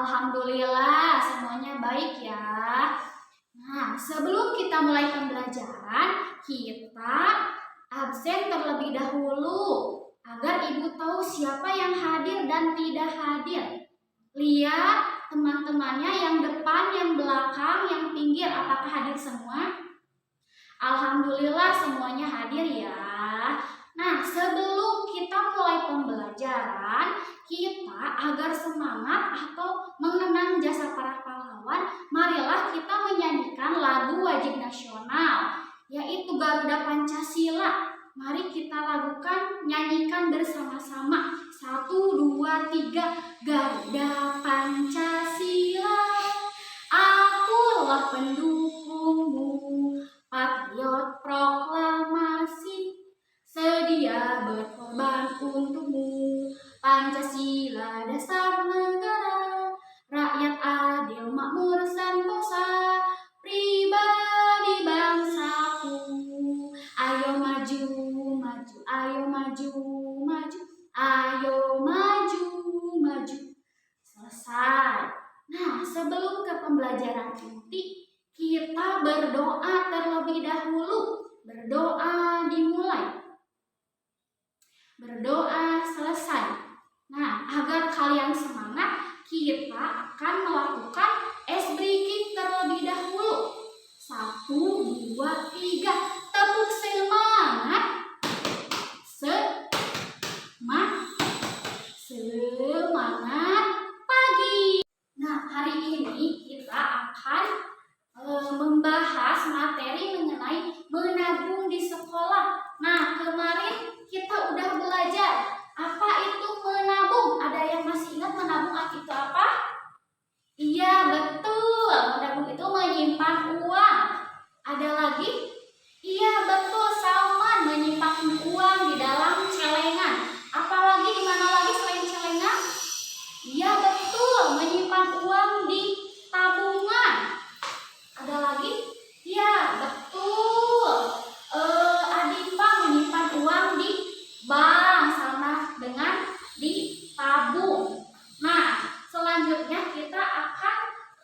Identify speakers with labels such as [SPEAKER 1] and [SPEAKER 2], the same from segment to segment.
[SPEAKER 1] Alhamdulillah semuanya baik ya. Nah, sebelum kita mulai pembelajaran, kita absen terlebih dahulu agar Ibu tahu siapa yang hadir dan tidak hadir. Lihat teman-temannya yang depan, yang belakang, yang pinggir, apakah hadir semua? Alhamdulillah semuanya hadir ya. Nah, sebelum kita mulai pembelajaran, kita agar semangat atau mengenang jasa para pahlawan, marilah kita menyanyikan lagu wajib nasional, yaitu Garuda Pancasila. Mari kita lakukan, nyanyikan bersama-sama. 1, 2, 3. Garuda Pancasila, akulah pendukungmu, patriot proklamasi, sedia berkorban untukmu. Pancasila dasar negara, rakyat adil makmur sentosa, pribadi bangsaku. Ayo maju, maju, ayo maju, maju, ayo maju, maju. Selesai. Nah, sebelum ke pembelajaran inti, kita berdoa terlebih dahulu. Berdoa dimulai. Berdoa selesai. Nah, agar kalian semangat, kita akan melakukan ice breaking terlebih dahulu. 1, 2, 3. Tepuk semangat. Semangat pagi. Nah, hari ini kita akan membahas materi mengenai menabung di sekolah. Nah, kemarin kita udah belajar apa itu menabung. Ada yang masih ingat menabung itu apa? Iya, betul. Menabung itu menyimpan uang. Ada lagi? Iya, betul. Salman menyimpan uang di dalam celengan. Apalagi di mana lagi selain celengan? Iya, betul. Menyimpan uang di tabungan. Ada lagi? Iya, betul. Adipa menyimpan uang di bank sama dengan di tabung. Nah, selanjutnya kita akan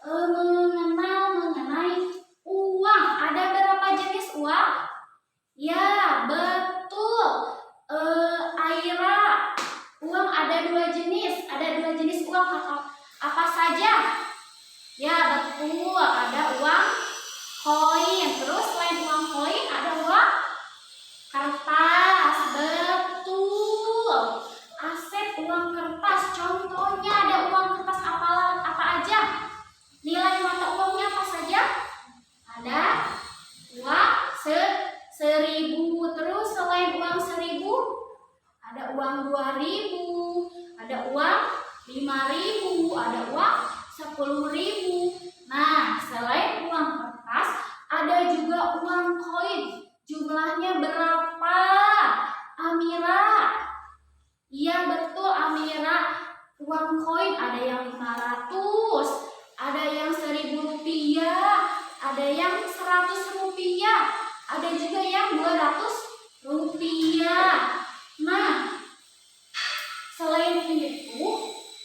[SPEAKER 1] mengenal mengenai uang. Ada berapa jenis uang? Ya, betul. Aira, uang ada 2 jenis. Ada 2 jenis uang apa saja? Ya, betul. Ada uang koin. Terus selain uang koin ada uang kertas. Betul. Aset uang kertas. Contohnya ada uang kertas apa aja? Nilai mata uangnya apa saja? Ada uang 1.000. Terus selain uang 1.000 ada uang 2.000, ada uang 5.000, ada uang 10.000. Nah, selain uang kertas ada juga uang koin. Jumlahnya berapa? Amira. Iya, betul Amira. Uang koin ada yang 500, ada yang 1.000 rupiah, ada yang 100 rupiah, ada juga yang 200 rupiah. Nah, selain itu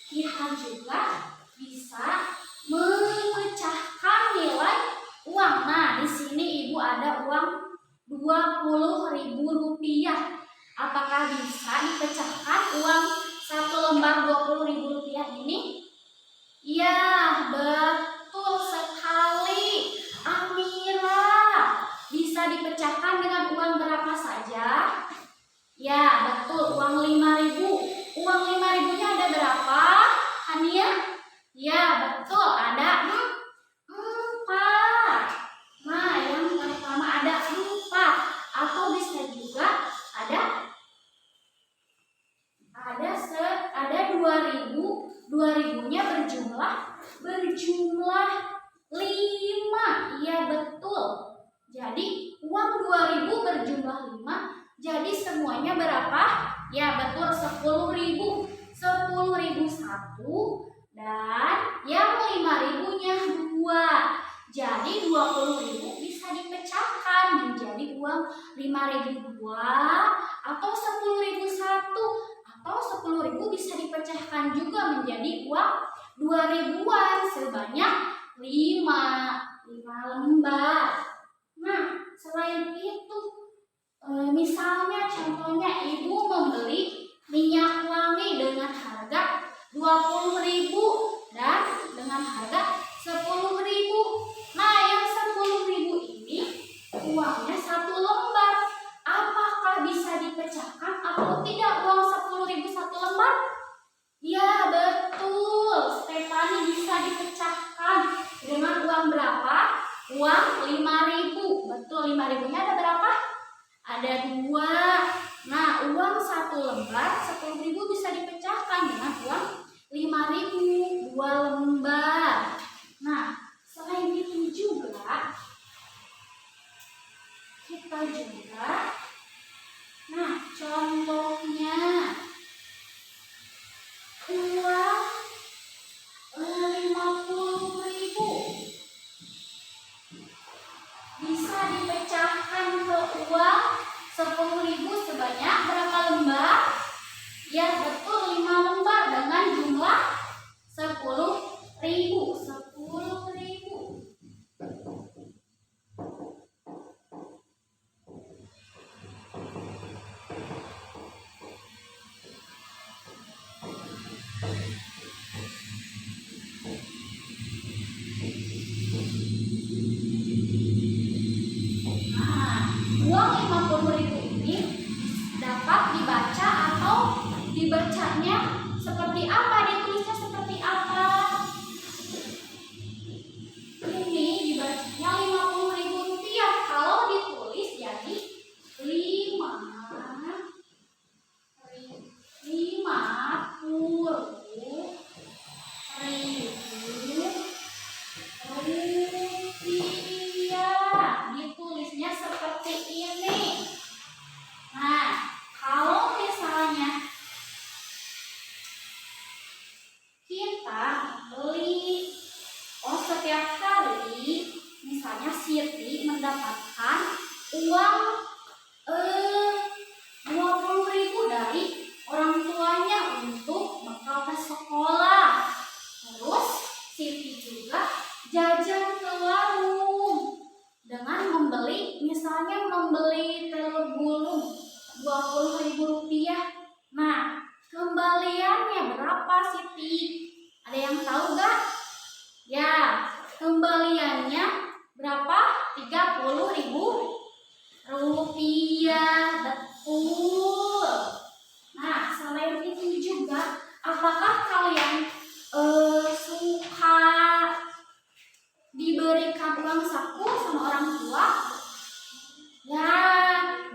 [SPEAKER 1] kita juga bisa memecahkan nilai uang. Nah, di sini Ibu ada uang 20.000 rupiah. Apakah bisa dipecahkan uang 1 lembar 20.000 rupiah ini? Ya, betul sekali Amira. Bisa dipecahkan dengan uang berapa saja? Ya, betul, uang 5.000. Uang 5.000-nya ada berapa, Hania? Ya, betul, ada 4. Nah, yang pertama ada 4. Atau bisa juga ada 2.000. 2.000-nya berjumlah 5. Iya, betul. Jadi, uang 2.000 berjumlah 5. Jadi semuanya berapa? Ya, betul, 10.000. 10.000 1 dan yang 5.000-nya 2. Jadi 20.000 bisa dipecahkan menjadi uang 5.000 2 atau 10.000 1 atau 10.000 bisa dipecahkan juga menjadi uang 2 ribuan. uang 5.000. Betul, 5.000-nya ada berapa? Ada 2. Nah, uang 1 lembar 10.000 bisa dipecahkan dengan uang 5.000, 2 lembar. Nah, selain itu juga kita juga, nah contohnya uang 50.000 bisa dipecahkan ke uang 10.000 sebanyak berapa lembar? Ya betul, 5 lembar dengan jumlah 10.000. 10.000. Uang 50.000 ini dapat dibaca atau dibacanya seperti apa, ditulisnya seperti apa? Ini dibacanya 50.000 rupiah. Kalau ditulis jadi 50.000 rupiah. Ditulisnya seperti ini. Nah, kalau misalnya kita beli, setiap hari misalnya Siti mendapatkan uang 20.000 dari orang tuanya untuk bekal ke sekolah. Terus Siti juga jajan ke warung dengan misalnya membeli telur gulung 20.000 rupiah. Nah, kembaliannya berapa Siti? Ada yang tahu gak? Ya, kembaliannya berapa? 30.000 rupiah. Betul. Nah, selain itu juga, apakah kalian suka diberikan uang saku sama orang tua? Ya,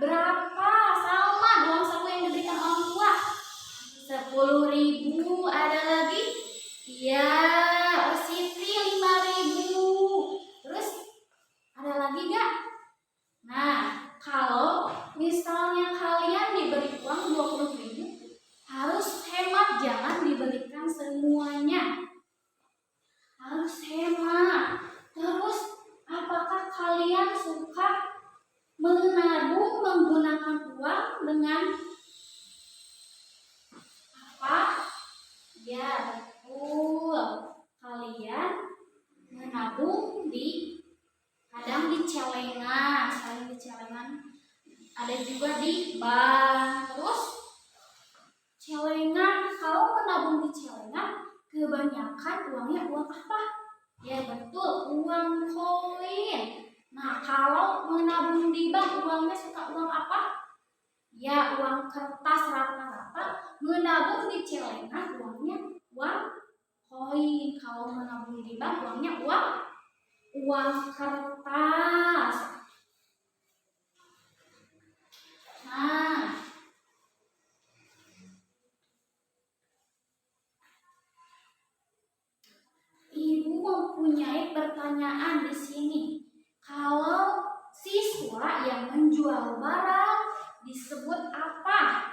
[SPEAKER 1] berapa sama uang saku yang diberikan orang tua? 10.000. Ada lagi? Ya, Siti 5.000. Terus ada lagi gak? Nah, kalau misalnya kalian diberi uang 20.000, harus hemat, jangan diberikan semuanya. Harus hemat. Terus, apakah kalian suka menabung menggunakan uang dengan apa? Ya, betul. Kalian menabung kadang di celengan, selain di celengan ada juga di bank. Terus celengan, kalau menabung di celengan kebanyakan uangnya uang apa? Ya betul, uang koin. Nah, kalau menabung di bank uangnya suka uang apa? Ya, uang kertas rata-rata. Menabung di celengan uangnya uang koin. Kalau menabung di bank uangnya uang kertas. Nah, Ibu mempunyai pertanyaan di sini. Kalau siswa yang menjual barang disebut apa?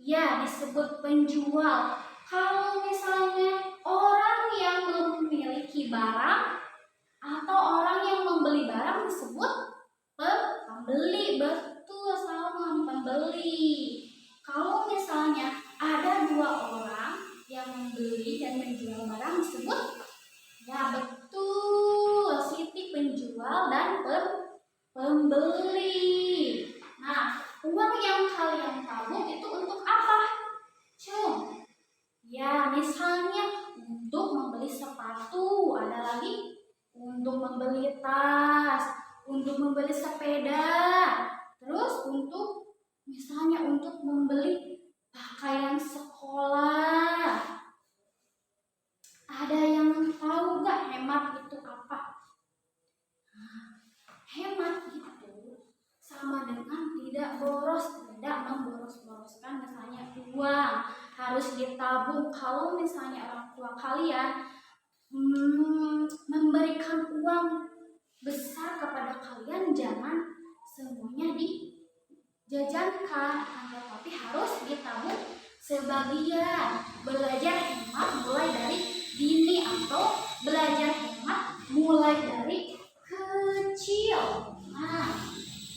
[SPEAKER 1] Ya, disebut penjual. Kalau misalnya orang yang memiliki barang atau orang yang membeli barang disebut pembeli. Betul, sama, pembeli. Kalau misalnya ada 2 orang yang membeli dan menjual barang disebut, ya betul, Siti penjual dan pembeli. Nah, uang yang kalian tabung itu untuk apa? Ya, misalnya untuk membeli sepatu, ada lagi untuk membeli tas, untuk membeli sepeda, terus misalnya untuk membeli pakaian sekolah. Ada yang tahu gak hemat itu apa? ditabung. Kalau misalnya orang tua kalian memberikan uang besar kepada kalian, jangan semuanya dijajankan, tapi harus ditabung sebagian. Belajar hemat mulai dari dini atau belajar hemat mulai dari kecil. Nah,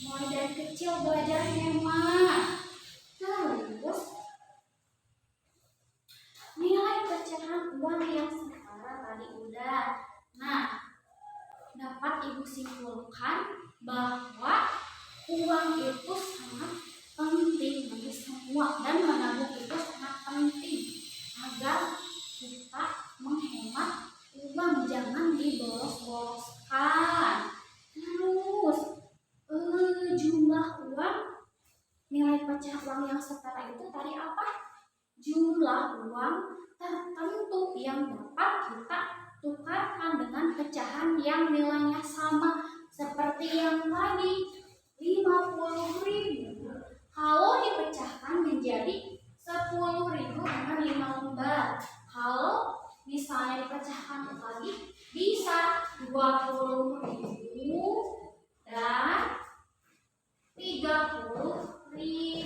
[SPEAKER 1] mulai dari kecil belajar hemat. Terus nilai pecahan uang yang setara tadi udah. Nah, dapat Ibu simpulkan bahwa uang itu sangat penting bagi semua, dan menabung itu sangat penting agar kita menghemat uang, jangan dibolos-boloskan. Terus jumlah uang, nilai pecah uang yang setara itu tadi apa? Jumlah uang tertentu yang dapat kita tukarkan dengan pecahan yang nilainya sama, seperti yang tadi 50.000. Kalau dipecahkan menjadi 10.000 dengan 5 lembar. Kalau misalnya dipecahkan lagi bisa 20.000 dan 30.000.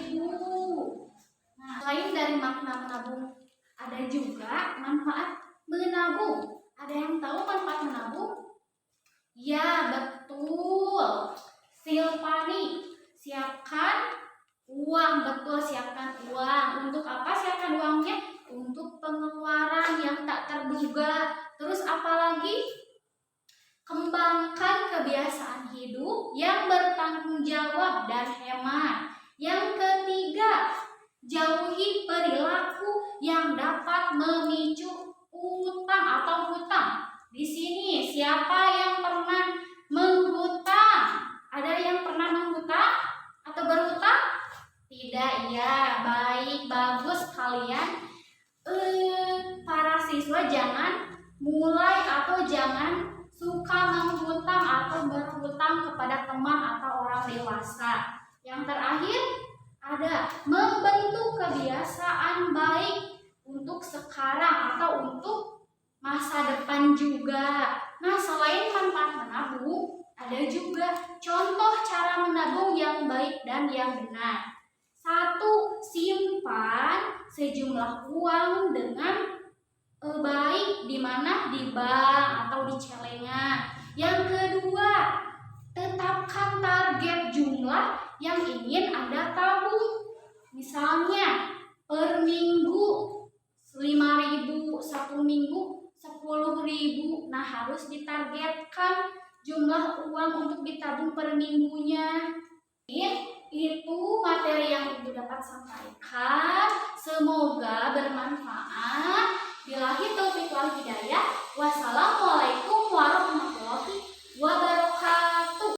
[SPEAKER 1] Nah, selain dari makna menabung, ada juga manfaat menabung. Ada yang tahu manfaat menabung? Ya, betul. Silvani, siapkan uang. Betul, siapkan uang. Untuk apa siapkan uangnya? Untuk pengeluaran yang tak terduga. Terus apalagi? Kembangkan kebiasaan hidup yang bertanggung jawab dan hemat. Yang ketiga, jauhi perilaku yang dapat memicu utang atau hutang. Di sini siapa yang pernah menghutang? Ada yang pernah menghutang atau berhutang? Tidak, ya. Baik, bagus kalian. Para siswa jangan mulai atau jangan suka menghutang atau berhutang kepada teman atau orang dewasa. Yang terakhir, ada membentuk kebiasaan baik untuk sekarang atau untuk masa depan juga. Nah, selain manfaat menabung, ada juga contoh cara menabung yang baik dan yang benar. 1. Simpan sejumlah uang dengan baik, di mana? Di bank atau di celengan. Yang kedua, tetapkan target jumlah yang ingin Anda tabung. Misalnya per minggu 5.000, satu minggu 10.000. Nah, harus ditargetkan jumlah uang untuk ditabung per minggunya. Itu materi yang Ibu dapat sampaikan. Semoga bermanfaat. Billahi taufiq wal hidayah. Wassalamualaikum